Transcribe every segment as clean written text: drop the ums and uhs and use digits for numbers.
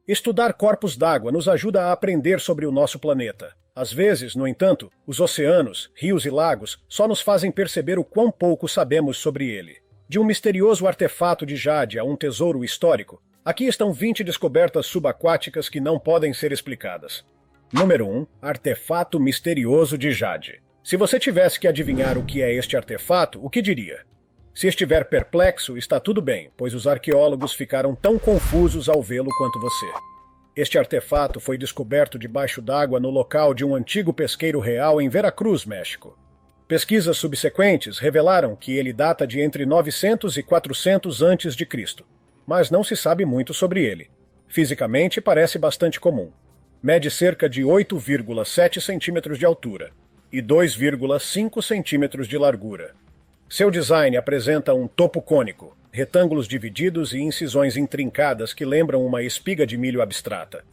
Estudar corpos d'água nos ajuda a aprender sobre o nosso planeta. Às vezes, no entanto, os oceanos, rios e lagos só nos fazem perceber o quão pouco sabemos sobre ele. De um misterioso artefato de jade a um tesouro histórico, aqui estão 20 descobertas subaquáticas que não podem ser explicadas. Número 1. Artefato misterioso de jade. Se você tivesse que adivinhar o que é este artefato, o que diria? Se estiver perplexo, está tudo bem, pois os arqueólogos ficaram tão confusos ao vê-lo quanto você. Este artefato foi descoberto debaixo d'água no local de um antigo pesqueiro real em Veracruz, México. Pesquisas subsequentes revelaram que ele data de entre 900 e 400 a.C., mas não se sabe muito sobre ele. Fisicamente, parece bastante comum. Mede cerca de 8,7 centímetros de altura e 2,5 centímetros de largura. Seu design apresenta um topo cônico, retângulos divididos e incisões intrincadas que lembram uma espiga de milho abstrata.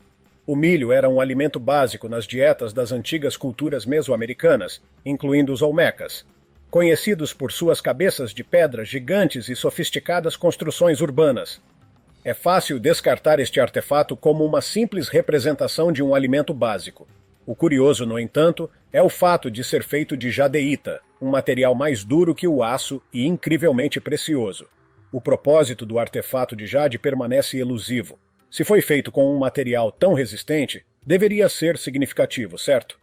O milho era um alimento básico nas dietas das antigas culturas mesoamericanas, incluindo os olmecas, conhecidos por suas cabeças de pedra gigantes e sofisticadas construções urbanas. É fácil descartar este artefato como uma simples representação de um alimento básico. O curioso, no entanto, é o fato de ser feito de jadeíta, um material mais duro que o aço e incrivelmente precioso. O propósito do artefato de jade permanece elusivo. Se foi feito com um material tão resistente, deveria ser significativo, certo?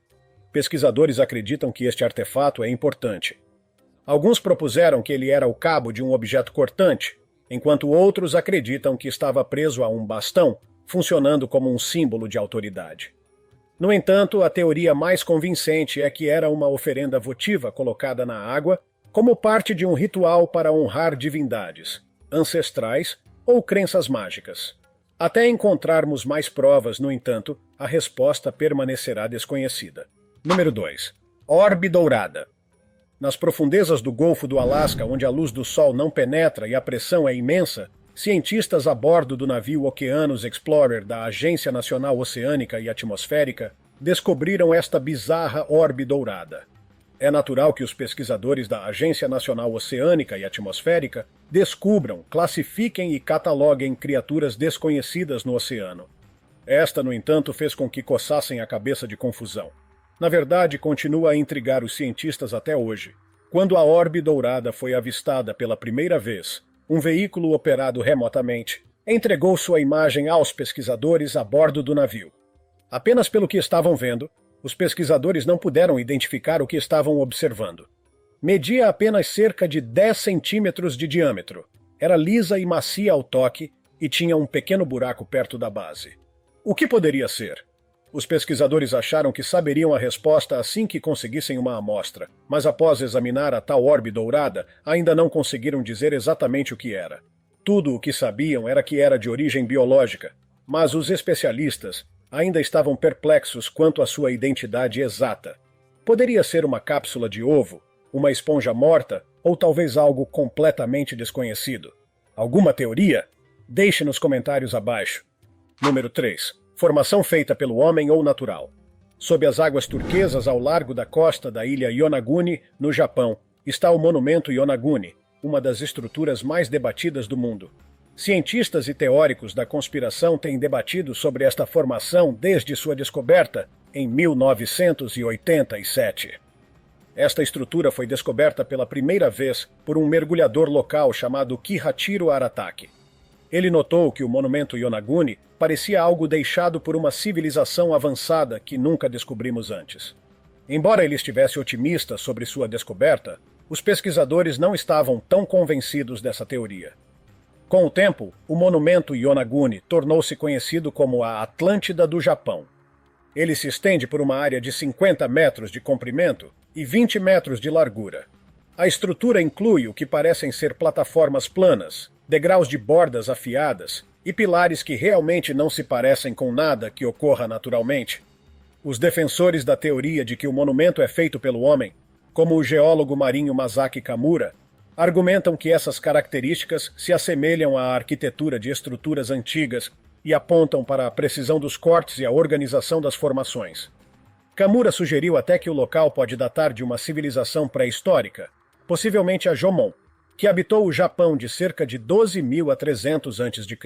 Pesquisadores acreditam que este artefato é importante. Alguns propuseram que ele era o cabo de um objeto cortante, enquanto outros acreditam que estava preso a um bastão, funcionando como um símbolo de autoridade. No entanto, a teoria mais convincente é que era uma oferenda votiva colocada na água como parte de um ritual para honrar divindades, ancestrais ou crenças mágicas. Até encontrarmos mais provas, no entanto, a resposta permanecerá desconhecida. Número 2. Orbe dourada. Nas profundezas do Golfo do Alasca, onde a luz do Sol não penetra e a pressão é imensa, cientistas a bordo do navio Oceanus Explorer da Agência Nacional Oceânica e Atmosférica descobriram esta bizarra orbe dourada. É natural que os pesquisadores da Agência Nacional Oceânica e Atmosférica descubram, classifiquem e cataloguem criaturas desconhecidas no oceano. Esta, no entanto, fez com que coçassem a cabeça de confusão. Na verdade, continua a intrigar os cientistas até hoje. Quando a orbe dourada foi avistada pela primeira vez, um veículo operado remotamente entregou sua imagem aos pesquisadores a bordo do navio. Apenas pelo que estavam vendo, os pesquisadores não puderam identificar o que estavam observando. Media apenas cerca de 10 centímetros de diâmetro, era lisa e macia ao toque e tinha um pequeno buraco perto da base. O que poderia ser? Os pesquisadores acharam que saberiam a resposta assim que conseguissem uma amostra, mas após examinar a tal orbe dourada, ainda não conseguiram dizer exatamente o que era. Tudo o que sabiam era que era de origem biológica, mas os especialistas ainda estavam perplexos quanto à sua identidade exata. Poderia ser uma cápsula de ovo, uma esponja morta ou talvez algo completamente desconhecido. Alguma teoria? Deixe nos comentários abaixo. Número 3. Formação feita pelo homem ou natural. Sob as águas turquesas ao largo da costa da ilha Yonaguni, no Japão, está o monumento Yonaguni, uma das estruturas mais debatidas do mundo. Cientistas e teóricos da conspiração têm debatido sobre esta formação desde sua descoberta em 1987. Esta estrutura foi descoberta pela primeira vez por um mergulhador local chamado Kihachiro Arataki. Ele notou que o monumento Yonaguni parecia algo deixado por uma civilização avançada que nunca descobrimos antes. Embora ele estivesse otimista sobre sua descoberta, os pesquisadores não estavam tão convencidos dessa teoria. Com o tempo, o monumento Yonaguni tornou-se conhecido como a Atlântida do Japão. Ele se estende por uma área de 50 metros de comprimento e 20 metros de largura. A estrutura inclui o que parecem ser plataformas planas, degraus de bordas afiadas e pilares que realmente não se parecem com nada que ocorra naturalmente. Os defensores da teoria de que o monumento é feito pelo homem, como o geólogo marinho Masaki Kamura, argumentam que essas características se assemelham à arquitetura de estruturas antigas e apontam para a precisão dos cortes e a organização das formações. Kamura sugeriu até que o local pode datar de uma civilização pré-histórica, possivelmente a Jomon, que habitou o Japão de cerca de 12.000 a 300 a.C.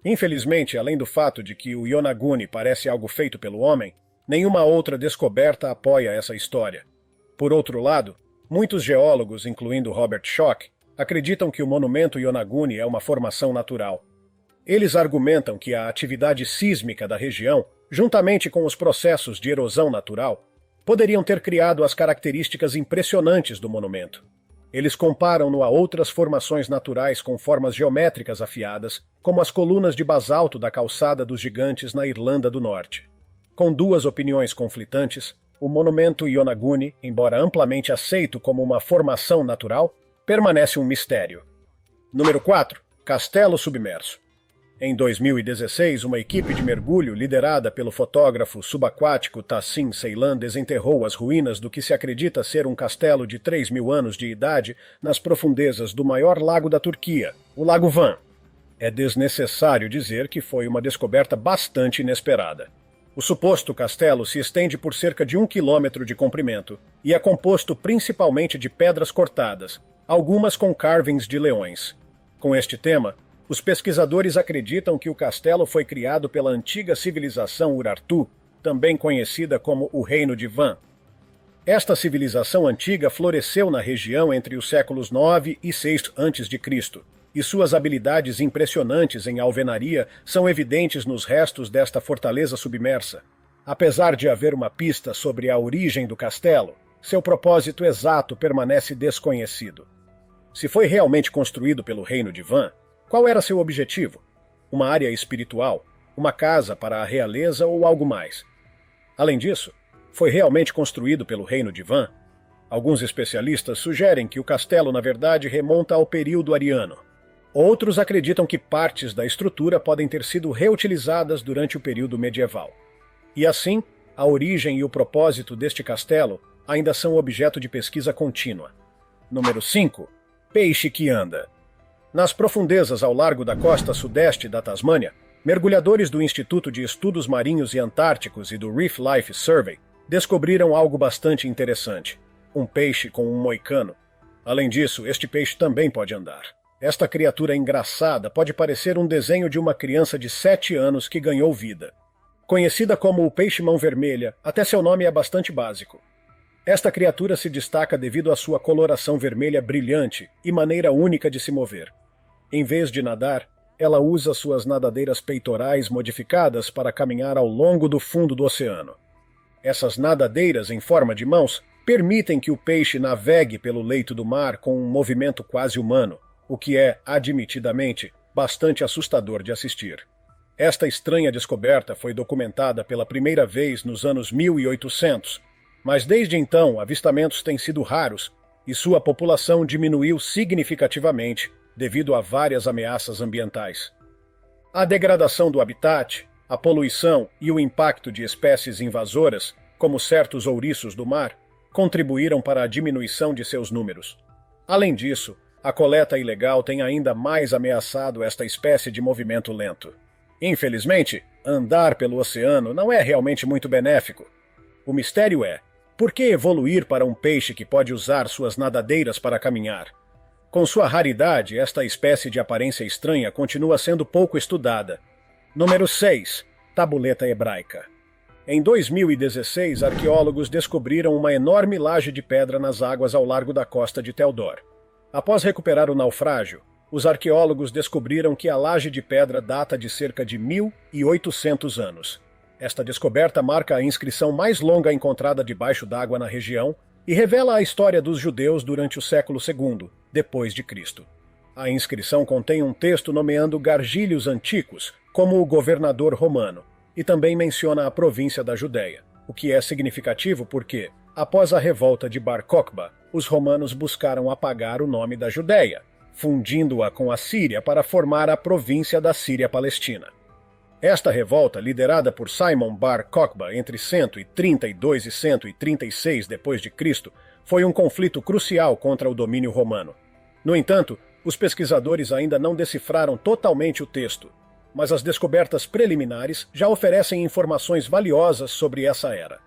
Infelizmente, além do fato de que o Yonaguni parece algo feito pelo homem, nenhuma outra descoberta apoia essa história. Por outro lado, muitos geólogos, incluindo Robert Schoch, acreditam que o monumento Yonaguni é uma formação natural. Eles argumentam que a atividade sísmica da região, juntamente com os processos de erosão natural, poderiam ter criado as características impressionantes do monumento. Eles comparam-no a outras formações naturais com formas geométricas afiadas, como as colunas de basalto da Calçada dos Gigantes na Irlanda do Norte. Com duas opiniões conflitantes, o monumento Yonaguni, embora amplamente aceito como uma formação natural, permanece um mistério. Número 4. Castelo submerso. Em 2016, uma equipe de mergulho liderada pelo fotógrafo subaquático Tassim Ceylan desenterrou as ruínas do que se acredita ser um castelo de 3.000 anos de idade nas profundezas do maior lago da Turquia, o Lago Van. É desnecessário dizer que foi uma descoberta bastante inesperada. O suposto castelo se estende por cerca de 1 quilômetro de comprimento e é composto principalmente de pedras cortadas, algumas com carvings de leões. Com este tema, os pesquisadores acreditam que o castelo foi criado pela antiga civilização Urartu, também conhecida como o Reino de Van. Esta civilização antiga floresceu na região entre os séculos 9 e 6 a.C., e suas habilidades impressionantes em alvenaria são evidentes nos restos desta fortaleza submersa. Apesar de haver uma pista sobre a origem do castelo, seu propósito exato permanece desconhecido. Se foi realmente construído pelo Reino de Van, qual era seu objetivo? Uma área espiritual? Uma casa para a realeza ou algo mais? Além disso, foi realmente construído pelo Reino de Van? Alguns especialistas sugerem que o castelo, na verdade, remonta ao período ariano. Outros acreditam que partes da estrutura podem ter sido reutilizadas durante o período medieval. E assim, a origem e o propósito deste castelo ainda são objeto de pesquisa contínua. Número 5. Peixe que anda. Nas profundezas ao largo da costa sudeste da Tasmânia, mergulhadores do Instituto de Estudos Marinhos e Antárticos e do Reef Life Survey descobriram algo bastante interessante: um peixe com um moicano. Além disso, este peixe também pode andar. Esta criatura engraçada pode parecer um desenho de uma criança de 7 anos que ganhou vida. Conhecida como o peixe-mão vermelha, até seu nome é bastante básico. Esta criatura se destaca devido à sua coloração vermelha brilhante e maneira única de se mover. Em vez de nadar, ela usa suas nadadeiras peitorais modificadas para caminhar ao longo do fundo do oceano. Essas nadadeiras em forma de mãos permitem que o peixe navegue pelo leito do mar com um movimento quase humano, o que é, admitidamente, bastante assustador de assistir. Esta estranha descoberta foi documentada pela primeira vez nos anos 1800, mas desde então avistamentos têm sido raros e sua população diminuiu significativamente devido a várias ameaças ambientais. A degradação do habitat, a poluição e o impacto de espécies invasoras, como certos ouriços do mar, contribuíram para a diminuição de seus números. Além disso, a coleta ilegal tem ainda mais ameaçado esta espécie de movimento lento. Infelizmente, andar pelo oceano não é realmente muito benéfico. O mistério é: por que evoluir para um peixe que pode usar suas nadadeiras para caminhar? Com sua raridade, esta espécie de aparência estranha continua sendo pouco estudada. Número 6. Tabuleta hebraica. Em 2016, arqueólogos descobriram uma enorme laje de pedra nas águas ao largo da costa de Teldor. Após recuperar o naufrágio, os arqueólogos descobriram que a laje de pedra data de cerca de 1.800 anos. Esta descoberta marca a inscrição mais longa encontrada debaixo d'água na região e revela a história dos judeus durante o século II, depois de Cristo. A inscrição contém um texto nomeando Gargílios Anticos como o governador romano e também menciona a província da Judéia, o que é significativo porque, após a revolta de Bar Kokhba, os romanos buscaram apagar o nome da Judéia, fundindo-a com a Síria para formar a província da Síria-Palestina. Esta revolta, liderada por Simon Bar Kokhba entre 132 e 136 d.C., foi um conflito crucial contra o domínio romano. No entanto, os pesquisadores ainda não decifraram totalmente o texto, mas as descobertas preliminares já oferecem informações valiosas sobre essa era.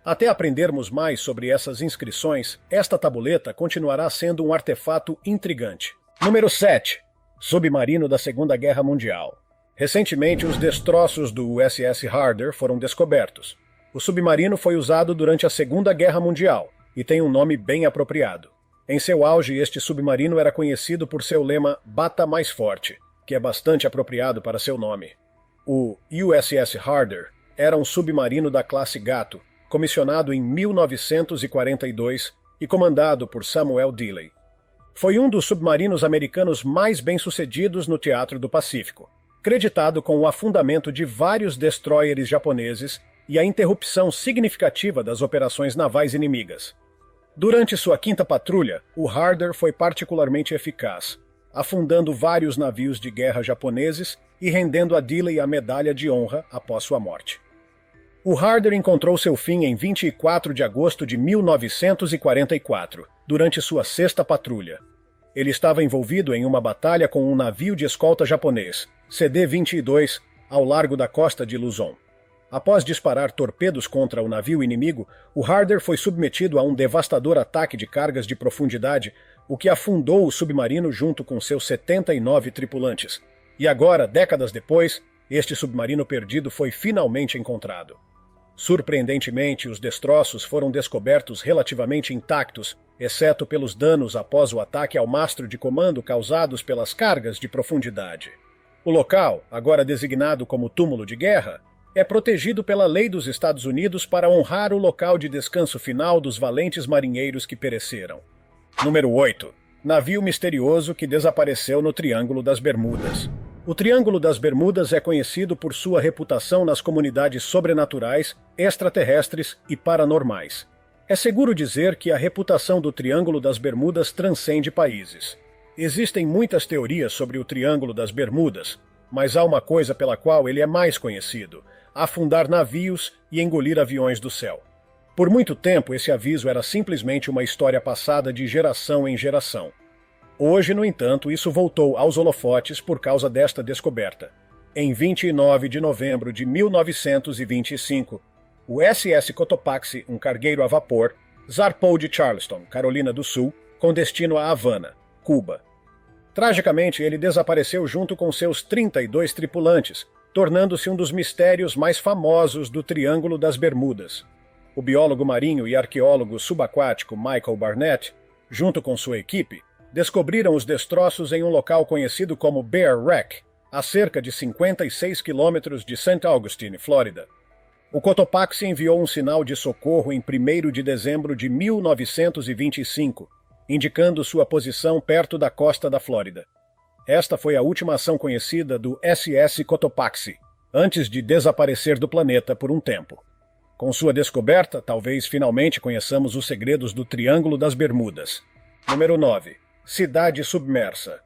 Até aprendermos mais sobre essas inscrições, esta tabuleta continuará sendo um artefato intrigante. Número 7. Submarino da Segunda Guerra Mundial. Recentemente, os destroços do USS Harder foram descobertos. O submarino foi usado durante a Segunda Guerra Mundial e tem um nome bem apropriado. Em seu auge, este submarino era conhecido por seu lema Bata Mais Forte, que é bastante apropriado para seu nome. O USS Harder era um submarino da classe Gato, comissionado em 1942 e comandado por Samuel Dilley. Foi um dos submarinos americanos mais bem-sucedidos no Teatro do Pacífico, creditado com o afundamento de vários destroyers japoneses e a interrupção significativa das operações navais inimigas. Durante sua quinta patrulha, o Harder foi particularmente eficaz, afundando vários navios de guerra japoneses e rendendo a Dilley a Medalha de Honra após sua morte. O Harder encontrou seu fim em 24 de agosto de 1944, durante sua sexta patrulha. Ele estava envolvido em uma batalha com um navio de escolta japonês, CD-22, ao largo da costa de Luzon. Após disparar torpedos contra o navio inimigo, o Harder foi submetido a um devastador ataque de cargas de profundidade, o que afundou o submarino junto com seus 79 tripulantes. E agora, décadas depois, este submarino perdido foi finalmente encontrado. Surpreendentemente, os destroços foram descobertos relativamente intactos, exceto pelos danos após o ataque ao mastro de comando causados pelas cargas de profundidade. O local, agora designado como túmulo de guerra, é protegido pela lei dos Estados Unidos para honrar o local de descanso final dos valentes marinheiros que pereceram. Número 8. Navio misterioso que desapareceu no Triângulo das Bermudas. O Triângulo das Bermudas é conhecido por sua reputação nas comunidades sobrenaturais, extraterrestres e paranormais. É seguro dizer que a reputação do Triângulo das Bermudas transcende países. Existem muitas teorias sobre o Triângulo das Bermudas, mas há uma coisa pela qual ele é mais conhecido: afundar navios e engolir aviões do céu. Por muito tempo, esse aviso era simplesmente uma história passada de geração em geração. Hoje, no entanto, isso voltou aos holofotes por causa desta descoberta. Em 29 de novembro de 1925, o SS Cotopaxi, um cargueiro a vapor, zarpou de Charleston, Carolina do Sul, com destino a Havana, Cuba. Tragicamente, ele desapareceu junto com seus 32 tripulantes, tornando-se um dos mistérios mais famosos do Triângulo das Bermudas. O biólogo marinho e arqueólogo subaquático Michael Barnett, junto com sua equipe, descobriram os destroços em um local conhecido como Bear Wreck, a cerca de 56 quilômetros de St. Augustine, Flórida. O Cotopaxi enviou um sinal de socorro em 1º de dezembro de 1925, indicando sua posição perto da costa da Flórida. Esta foi a última ação conhecida do SS Cotopaxi, antes de desaparecer do planeta por um tempo. Com sua descoberta, talvez finalmente conheçamos os segredos do Triângulo das Bermudas. Número 9. Cidade submersa.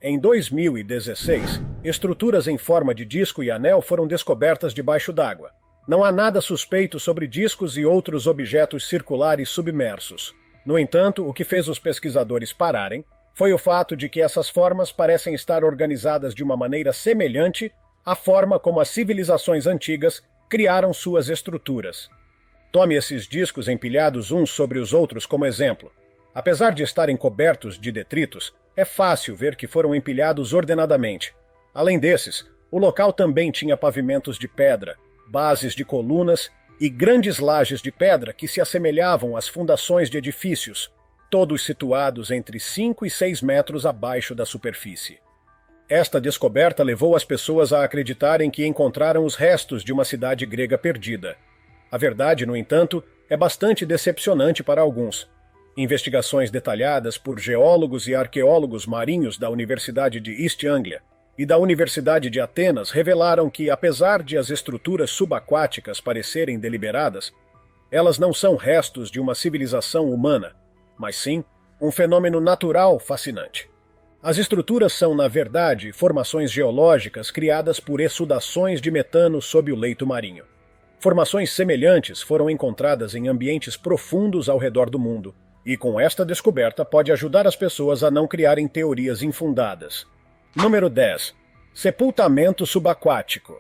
Em 2016, estruturas em forma de disco e anel foram descobertas debaixo d'água. Não há nada suspeito sobre discos e outros objetos circulares submersos. No entanto, o que fez os pesquisadores pararem foi o fato de que essas formas parecem estar organizadas de uma maneira semelhante à forma como as civilizações antigas criaram suas estruturas. Tome esses discos empilhados uns sobre os outros como exemplo. Apesar de estarem cobertos de detritos, é fácil ver que foram empilhados ordenadamente. Além desses, o local também tinha pavimentos de pedra, bases de colunas e grandes lajes de pedra que se assemelhavam às fundações de edifícios, todos situados entre 5 e 6 metros abaixo da superfície. Esta descoberta levou as pessoas a acreditarem que encontraram os restos de uma cidade grega perdida. A verdade, no entanto, é bastante decepcionante para alguns. Investigações detalhadas por geólogos e arqueólogos marinhos da Universidade de East Anglia e da Universidade de Atenas revelaram que, apesar de as estruturas subaquáticas parecerem deliberadas, elas não são restos de uma civilização humana, mas sim um fenômeno natural fascinante. As estruturas são, na verdade, formações geológicas criadas por exsudações de metano sob o leito marinho. Formações semelhantes foram encontradas em ambientes profundos ao redor do mundo, e com esta descoberta pode ajudar as pessoas a não criarem teorias infundadas. Número 10. Sepultamento subaquático.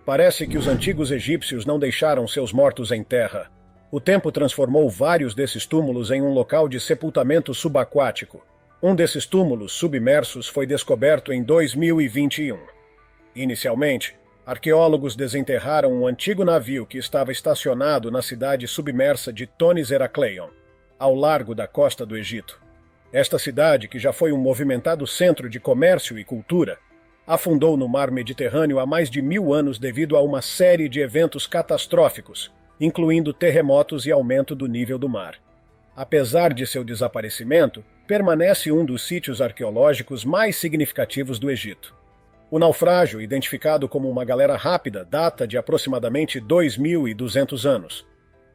Parece que os antigos egípcios não deixaram seus mortos em terra. O tempo transformou vários desses túmulos em um local de sepultamento subaquático. Um desses túmulos submersos foi descoberto em 2021. Inicialmente, arqueólogos desenterraram um antigo navio que estava estacionado na cidade submersa de Thonis Herakleion, ao largo da costa do Egito. Esta cidade, que já foi um movimentado centro de comércio e cultura, afundou no mar Mediterrâneo há mais de 1000 anos devido a uma série de eventos catastróficos, incluindo terremotos e aumento do nível do mar. Apesar de seu desaparecimento, permanece um dos sítios arqueológicos mais significativos do Egito. O naufrágio, identificado como uma galera rápida, data de aproximadamente 2.200 anos.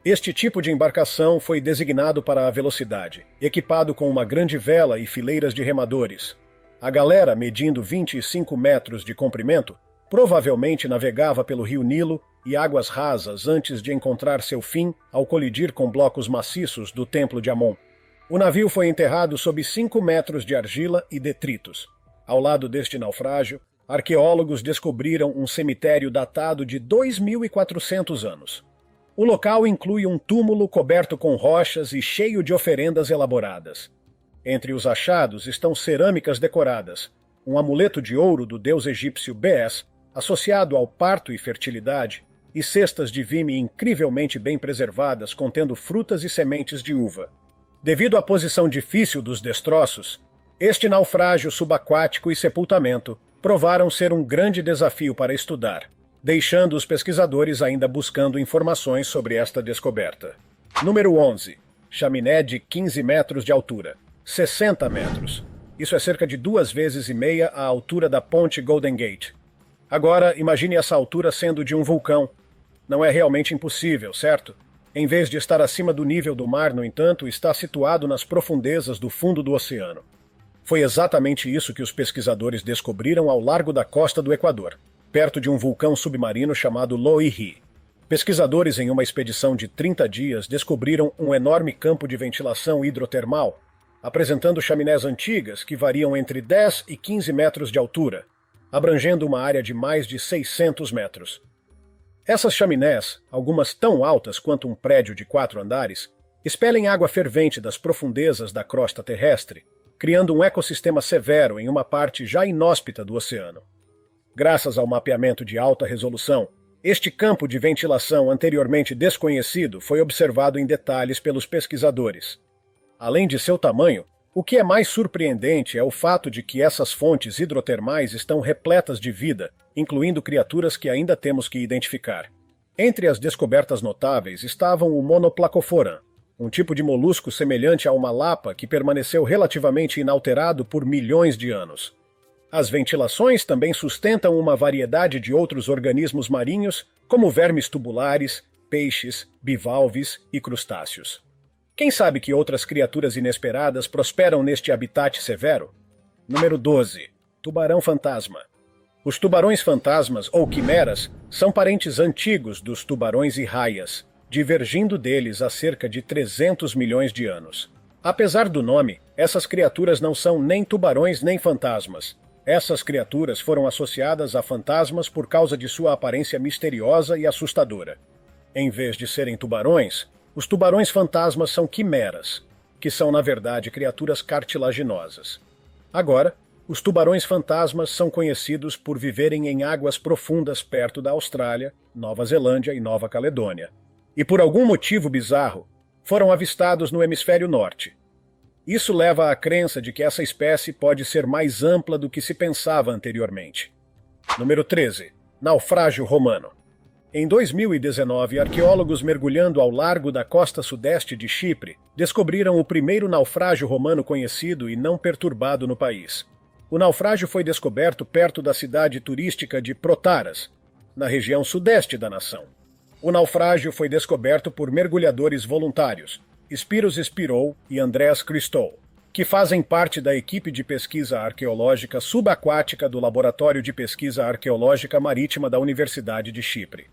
Este tipo de embarcação foi designado para a velocidade, equipado com uma grande vela e fileiras de remadores. A galera, medindo 25 metros de comprimento, provavelmente navegava pelo rio Nilo e águas rasas antes de encontrar seu fim ao colidir com blocos maciços do Templo de Amon. O navio foi enterrado sob 5 metros de argila e detritos. Ao lado deste naufrágio, arqueólogos descobriram um cemitério datado de 2.400 anos. O local inclui um túmulo coberto com rochas e cheio de oferendas elaboradas. Entre os achados estão cerâmicas decoradas, um amuleto de ouro do deus egípcio Bes, associado ao parto e fertilidade, e cestas de vime incrivelmente bem preservadas contendo frutas e sementes de uva. Devido à posição difícil dos destroços, este naufrágio subaquático e sepultamento provaram ser um grande desafio para estudar, deixando os pesquisadores ainda buscando informações sobre esta descoberta. Número 11. Chaminé de 15 metros de altura. 60 metros. Isso é cerca de 2,5 vezes a altura da ponte Golden Gate. Agora, imagine essa altura sendo de um vulcão. Não é realmente impossível, certo? Em vez de estar acima do nível do mar, no entanto, está situado nas profundezas do fundo do oceano. Foi exatamente isso que os pesquisadores descobriram ao largo da costa do Equador, perto de um vulcão submarino chamado Loihi. Pesquisadores em uma expedição de 30 dias descobriram um enorme campo de ventilação hidrotermal, apresentando chaminés antigas que variam entre 10 e 15 metros de altura, abrangendo uma área de mais de 600 metros. Essas chaminés, algumas tão altas quanto um prédio de 4 andares, expelem água fervente das profundezas da crosta terrestre, criando um ecossistema severo em uma parte já inóspita do oceano. Graças ao mapeamento de alta resolução, este campo de ventilação anteriormente desconhecido foi observado em detalhes pelos pesquisadores. Além de seu tamanho, o que é mais surpreendente é o fato de que essas fontes hidrotermais estão repletas de vida, incluindo criaturas que ainda temos que identificar. Entre as descobertas notáveis estavam o Monoplacophora, um tipo de molusco semelhante a uma lapa que permaneceu relativamente inalterado por milhões de anos. As ventilações também sustentam uma variedade de outros organismos marinhos, como vermes tubulares, peixes, bivalves e crustáceos. Quem sabe que outras criaturas inesperadas prosperam neste habitat severo? Número 12. Tubarão-fantasma. Os tubarões-fantasmas, ou quimeras, são parentes antigos dos tubarões e raias, divergindo deles há cerca de 300 milhões de anos. Apesar do nome, essas criaturas não são nem tubarões nem fantasmas. Essas criaturas foram associadas a fantasmas por causa de sua aparência misteriosa e assustadora. Em vez de serem tubarões, os tubarões fantasmas são quimeras, que são na verdade criaturas cartilaginosas. Agora, os tubarões fantasmas são conhecidos por viverem em águas profundas perto da Austrália, Nova Zelândia e Nova Caledônia. E por algum motivo bizarro, foram avistados no hemisfério norte. Isso leva à crença de que essa espécie pode ser mais ampla do que se pensava anteriormente. Número 13. Naufrágio romano. Em 2019, arqueólogos mergulhando ao largo da costa sudeste de Chipre descobriram o primeiro naufrágio romano conhecido e não perturbado no país. O naufrágio foi descoberto perto da cidade turística de Protaras, na região sudeste da nação. O naufrágio foi descoberto por mergulhadores voluntários, Spiros Spirou e Andrés Christou, que fazem parte da equipe de pesquisa arqueológica subaquática do Laboratório de Pesquisa Arqueológica Marítima da Universidade de Chipre.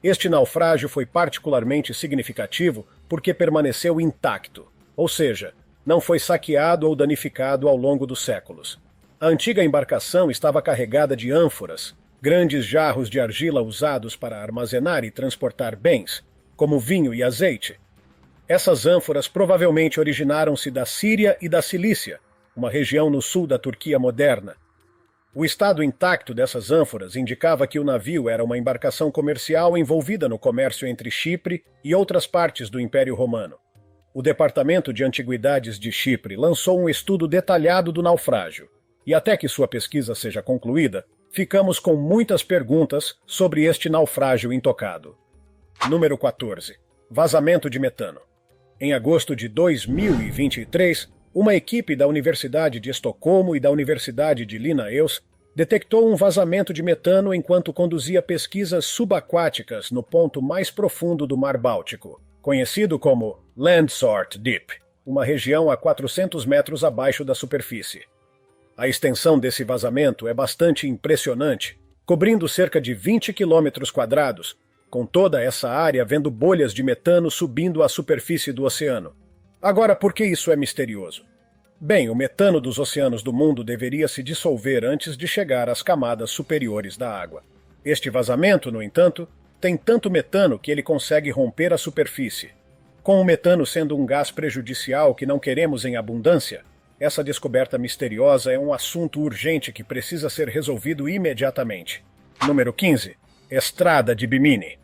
Este naufrágio foi particularmente significativo porque permaneceu intacto, ou seja, não foi saqueado ou danificado ao longo dos séculos. A antiga embarcação estava carregada de ânforas, grandes jarros de argila usados para armazenar e transportar bens, como vinho e azeite. Essas ânforas provavelmente originaram-se da Síria e da Cilícia, uma região no sul da Turquia moderna. O estado intacto dessas ânforas indicava que o navio era uma embarcação comercial envolvida no comércio entre Chipre e outras partes do Império Romano. O Departamento de Antiguidades de Chipre lançou um estudo detalhado do naufrágio, e até que sua pesquisa seja concluída, ficamos com muitas perguntas sobre este naufrágio intocado. Número 14. Vazamento de metano. Em agosto de 2023, uma equipe da Universidade de Estocolmo e da Universidade de Linnaeus detectou um vazamento de metano enquanto conduzia pesquisas subaquáticas no ponto mais profundo do Mar Báltico, conhecido como Landsort Deep, uma região a 400 metros abaixo da superfície. A extensão desse vazamento é bastante impressionante, cobrindo cerca de 20 quilômetros quadrados, com toda essa área vendo bolhas de metano subindo à superfície do oceano. Agora, por que isso é misterioso? Bem, o metano dos oceanos do mundo deveria se dissolver antes de chegar às camadas superiores da água. Este vazamento, no entanto, tem tanto metano que ele consegue romper a superfície. Com o metano sendo um gás prejudicial que não queremos em abundância, essa descoberta misteriosa é um assunto urgente que precisa ser resolvido imediatamente. Número 15. Estrada de Bimini.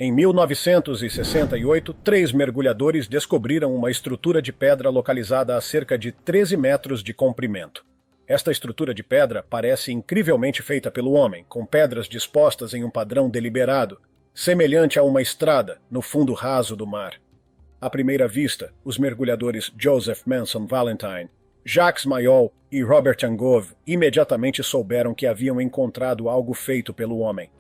Em 1968, 3 mergulhadores descobriram uma estrutura de pedra localizada a cerca de 13 metros de comprimento. Esta estrutura de pedra parece incrivelmente feita pelo homem, com pedras dispostas em um padrão deliberado, semelhante a uma estrada no fundo raso do mar. À primeira vista, os mergulhadores Joseph Manson Valentine, Jacques Mayol e Robert Angove imediatamente souberam que haviam encontrado algo feito pelo homem.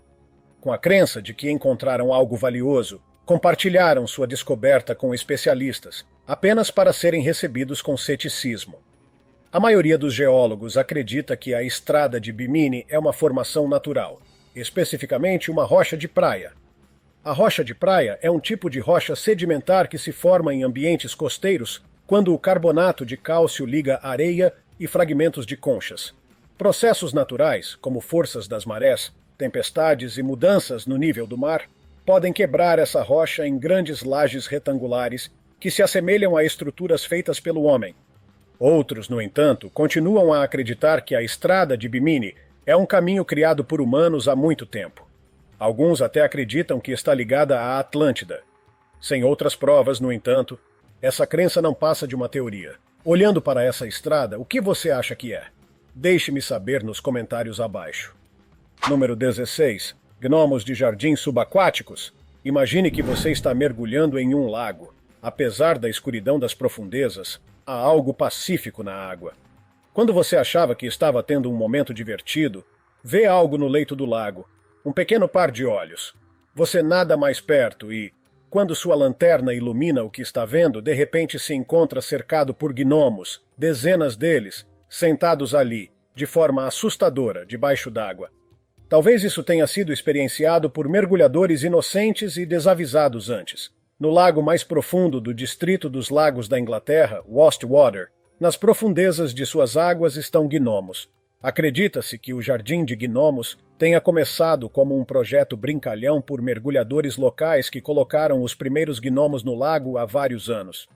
Com a crença de que encontraram algo valioso, compartilharam sua descoberta com especialistas, apenas para serem recebidos com ceticismo. A maioria dos geólogos acredita que a estrada de Bimini é uma formação natural, especificamente uma rocha de praia. A rocha de praia é um tipo de rocha sedimentar que se forma em ambientes costeiros quando o carbonato de cálcio liga areia e fragmentos de conchas. Processos naturais, como forças das marés, tempestades e mudanças no nível do mar, podem quebrar essa rocha em grandes lajes retangulares que se assemelham a estruturas feitas pelo homem. Outros, no entanto, continuam a acreditar que a estrada de Bimini é um caminho criado por humanos há muito tempo. Alguns até acreditam que está ligada à Atlântida. Sem outras provas, no entanto, essa crença não passa de uma teoria. Olhando para essa estrada, o que você acha que é? Deixe-me saber nos comentários abaixo. Número 16. Gnomos de jardins subaquáticos. Imagine que você está mergulhando em um lago. Apesar da escuridão das profundezas, há algo pacífico na água. Quando você achava que estava tendo um momento divertido, vê algo no leito do lago, um pequeno par de olhos. Você nada mais perto e, quando sua lanterna ilumina o que está vendo, de repente se encontra cercado por gnomos, dezenas deles, sentados ali, de forma assustadora, debaixo d'água. Talvez isso tenha sido experienciado por mergulhadores inocentes e desavisados antes. No lago mais profundo do distrito dos lagos da Inglaterra, Wastwater, nas profundezas de suas águas estão gnomos. Acredita-se que o Jardim de Gnomos tenha começado como um projeto brincalhão por mergulhadores locais que colocaram os primeiros gnomos no lago há vários anos.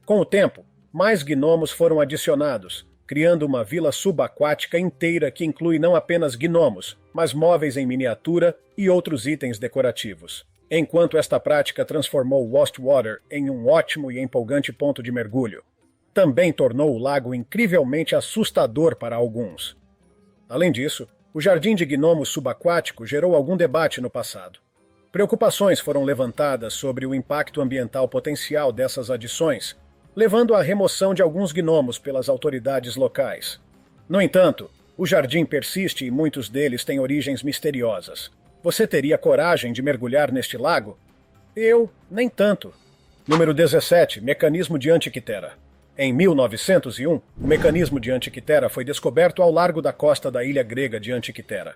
Com o tempo, mais gnomos foram adicionados, criando uma vila subaquática inteira que inclui não apenas gnomos, mas móveis em miniatura e outros itens decorativos. Enquanto esta prática transformou Wastwater em um ótimo e empolgante ponto de mergulho, também tornou o lago incrivelmente assustador para alguns. Além disso, o Jardim de Gnomos subaquático gerou algum debate no passado. Preocupações foram levantadas sobre o impacto ambiental potencial dessas adições, levando à remoção de alguns gnomos pelas autoridades locais. No entanto, o jardim persiste e muitos deles têm origens misteriosas. Você teria coragem de mergulhar neste lago? Eu, nem tanto. Número 17. Mecanismo de Antiquitera. Em 1901, o mecanismo de Antiquitera foi descoberto ao largo da costa da ilha grega de Antiquitera.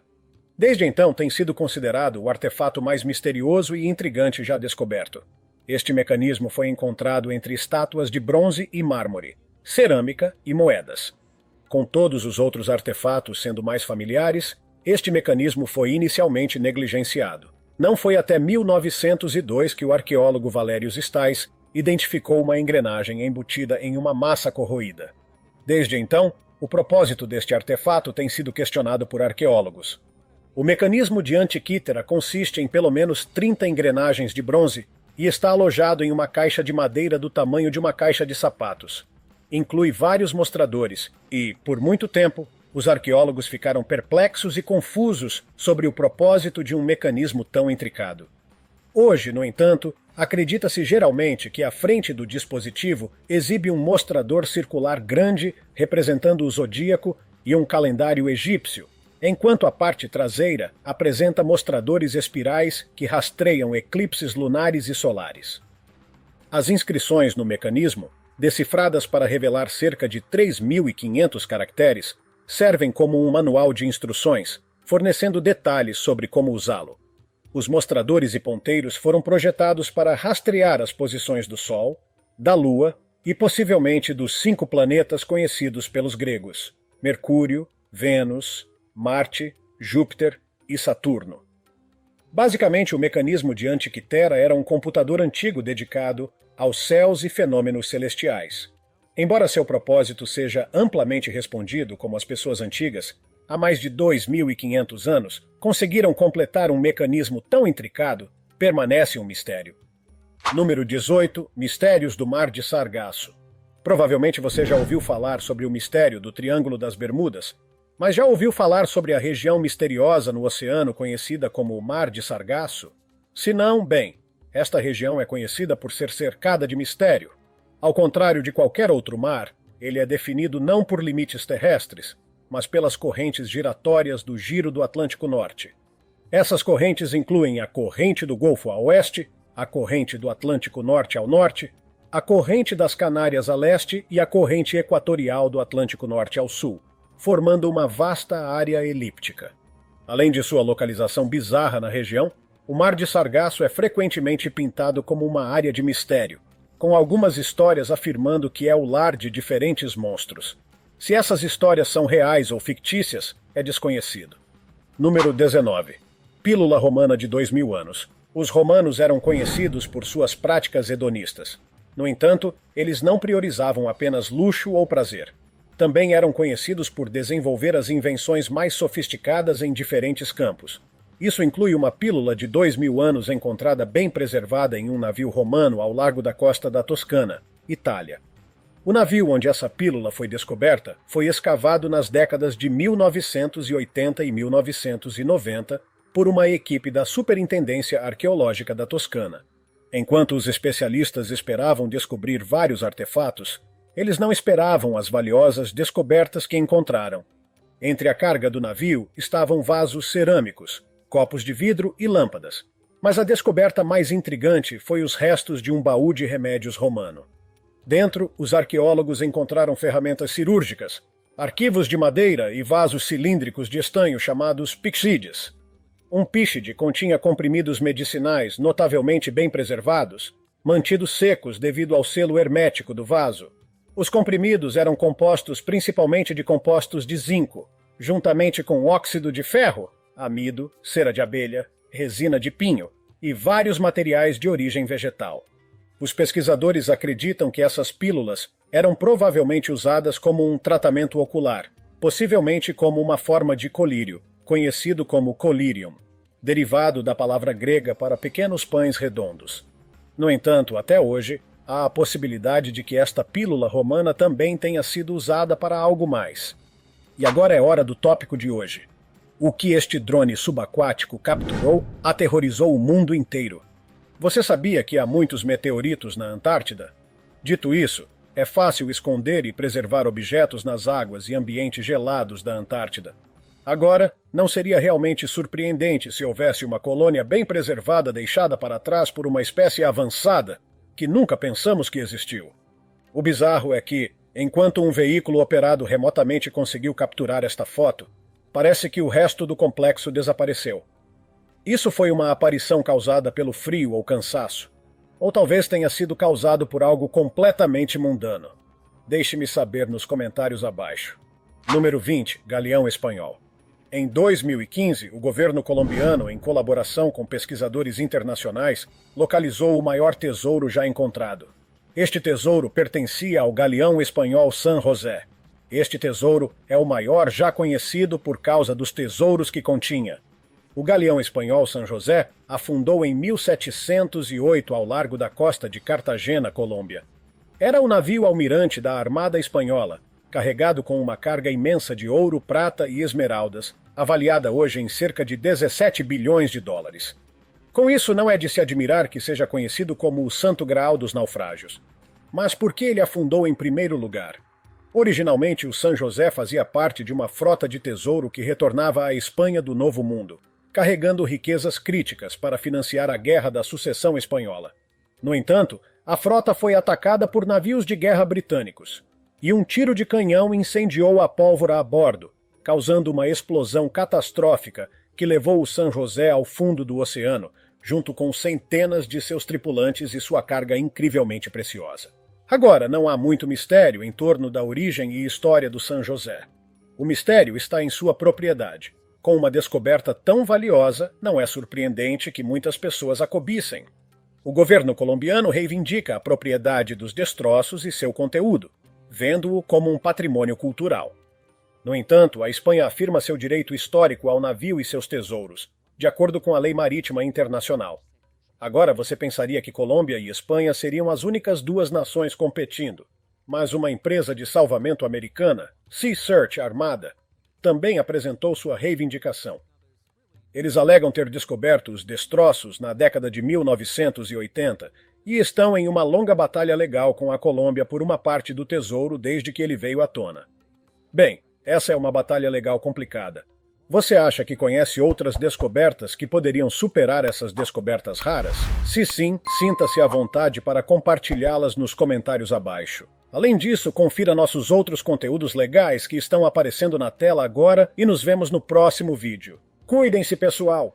Desde então tem sido considerado o artefato mais misterioso e intrigante já descoberto. Este mecanismo foi encontrado entre estátuas de bronze e mármore, cerâmica e moedas. Com todos os outros artefatos sendo mais familiares, este mecanismo foi inicialmente negligenciado. Não foi até 1902 que o arqueólogo Valérius Stais identificou uma engrenagem embutida em uma massa corroída. Desde então, o propósito deste artefato tem sido questionado por arqueólogos. O mecanismo de Antiquítera consiste em pelo menos 30 engrenagens de bronze e está alojado em uma caixa de madeira do tamanho de uma caixa de sapatos. Inclui vários mostradores e, por muito tempo, os arqueólogos ficaram perplexos e confusos sobre o propósito de um mecanismo tão intricado. Hoje, no entanto, acredita-se geralmente que a frente do dispositivo exibe um mostrador circular grande representando o zodíaco e um calendário egípcio, enquanto a parte traseira apresenta mostradores espirais que rastreiam eclipses lunares e solares. As inscrições no mecanismo, decifradas para revelar cerca de 3.500 caracteres, servem como um manual de instruções, fornecendo detalhes sobre como usá-lo. Os mostradores e ponteiros foram projetados para rastrear as posições do Sol, da Lua e possivelmente dos 5 planetas conhecidos pelos gregos: Mercúrio, Vênus, Marte, Júpiter e Saturno. Basicamente, o mecanismo de Antiquitera era um computador antigo dedicado aos céus e fenômenos celestiais. Embora seu propósito seja amplamente respondido como as pessoas antigas, há mais de 2.500 anos, conseguiram completar um mecanismo tão intricado, permanece um mistério. Número 18. Mistérios do Mar de Sargasso. Provavelmente você já ouviu falar sobre o mistério do Triângulo das Bermudas, mas já ouviu falar sobre a região misteriosa no oceano conhecida como o Mar de Sargasso? Se não, bem, esta região é conhecida por ser cercada de mistério. Ao contrário de qualquer outro mar, ele é definido não por limites terrestres, mas pelas correntes giratórias do Giro do Atlântico Norte. Essas correntes incluem a corrente do Golfo a oeste, a corrente do Atlântico Norte ao norte, a corrente das Canárias a leste e a corrente equatorial do Atlântico Norte ao sul, formando uma vasta área elíptica. Além de sua localização bizarra na região, o Mar de Sargasso é frequentemente pintado como uma área de mistério, com algumas histórias afirmando que é o lar de diferentes monstros. Se essas histórias são reais ou fictícias, é desconhecido. Número 19. Pílula romana de 2000 anos. Os romanos eram conhecidos por suas práticas hedonistas. No entanto, eles não priorizavam apenas luxo ou prazer. Também eram conhecidos por desenvolver as invenções mais sofisticadas em diferentes campos. Isso inclui uma pílula de 2000 anos encontrada bem preservada em um navio romano ao largo da costa da Toscana, Itália. O navio onde essa pílula foi descoberta foi escavado nas décadas de 1980 e 1990 por uma equipe da Superintendência Arqueológica da Toscana. Enquanto os especialistas esperavam descobrir vários artefatos, eles não esperavam as valiosas descobertas que encontraram. Entre a carga do navio estavam vasos cerâmicos, copos de vidro e lâmpadas. Mas a descoberta mais intrigante foi os restos de um baú de remédios romano. Dentro, os arqueólogos encontraram ferramentas cirúrgicas, arquivos de madeira e vasos cilíndricos de estanho chamados pixídeos. Um píxide continha comprimidos medicinais notavelmente bem preservados, mantidos secos devido ao selo hermético do vaso. Os comprimidos eram compostos principalmente de compostos de zinco, juntamente com óxido de ferro, amido, cera de abelha, resina de pinho e vários materiais de origem vegetal. Os pesquisadores acreditam que essas pílulas eram provavelmente usadas como um tratamento ocular, possivelmente como uma forma de colírio, conhecido como collyrium, derivado da palavra grega para pequenos pães redondos. No entanto, até hoje, há a possibilidade de que esta pílula romana também tenha sido usada para algo mais. E agora é hora do tópico de hoje. O que este drone subaquático capturou aterrorizou o mundo inteiro. Você sabia que há muitos meteoritos na Antártida? Dito isso, é fácil esconder e preservar objetos nas águas e ambientes gelados da Antártida. Agora, não seria realmente surpreendente se houvesse uma colônia bem preservada deixada para trás por uma espécie avançada que nunca pensamos que existiu. O bizarro é que, enquanto um veículo operado remotamente conseguiu capturar esta foto, parece que o resto do complexo desapareceu. Isso foi uma aparição causada pelo frio ou cansaço, ou talvez tenha sido causado por algo completamente mundano. Deixe-me saber nos comentários abaixo. Número 20, Galeão Espanhol. Em 2015, o governo colombiano, em colaboração com pesquisadores internacionais, localizou o maior tesouro já encontrado. Este tesouro pertencia ao Galeão Espanhol San José. Este tesouro é o maior já conhecido por causa dos tesouros que continha. O galeão espanhol San José afundou em 1708 ao largo da costa de Cartagena, Colômbia. Era um navio almirante da Armada Espanhola, carregado com uma carga imensa de ouro, prata e esmeraldas, avaliada hoje em cerca de 17 bilhões de dólares. Com isso, não é de se admirar que seja conhecido como o Santo Graal dos naufrágios. Mas por que ele afundou em primeiro lugar? Originalmente, o San José fazia parte de uma frota de tesouro que retornava à Espanha do Novo Mundo, carregando riquezas críticas para financiar a Guerra da Sucessão Espanhola. No entanto, a frota foi atacada por navios de guerra britânicos, e um tiro de canhão incendiou a pólvora a bordo, causando uma explosão catastrófica que levou o San José ao fundo do oceano, junto com centenas de seus tripulantes e sua carga incrivelmente preciosa. Agora, não há muito mistério em torno da origem e história do San José. O mistério está em sua propriedade. Com uma descoberta tão valiosa, não é surpreendente que muitas pessoas a cobissem. O governo colombiano reivindica a propriedade dos destroços e seu conteúdo, vendo-o como um patrimônio cultural. No entanto, a Espanha afirma seu direito histórico ao navio e seus tesouros, de acordo com a lei marítima internacional. Agora você pensaria que Colômbia e Espanha seriam as únicas duas nações competindo, mas uma empresa de salvamento americana, Sea Search Armada, também apresentou sua reivindicação. Eles alegam ter descoberto os destroços na década de 1980 e estão em uma longa batalha legal com a Colômbia por uma parte do tesouro desde que ele veio à tona. Bem, essa é uma batalha legal complicada. Você acha que conhece outras descobertas que poderiam superar essas descobertas raras? Se sim, sinta-se à vontade para compartilhá-las nos comentários abaixo. Além disso, confira nossos outros conteúdos legais que estão aparecendo na tela agora e nos vemos no próximo vídeo. Cuidem-se, pessoal!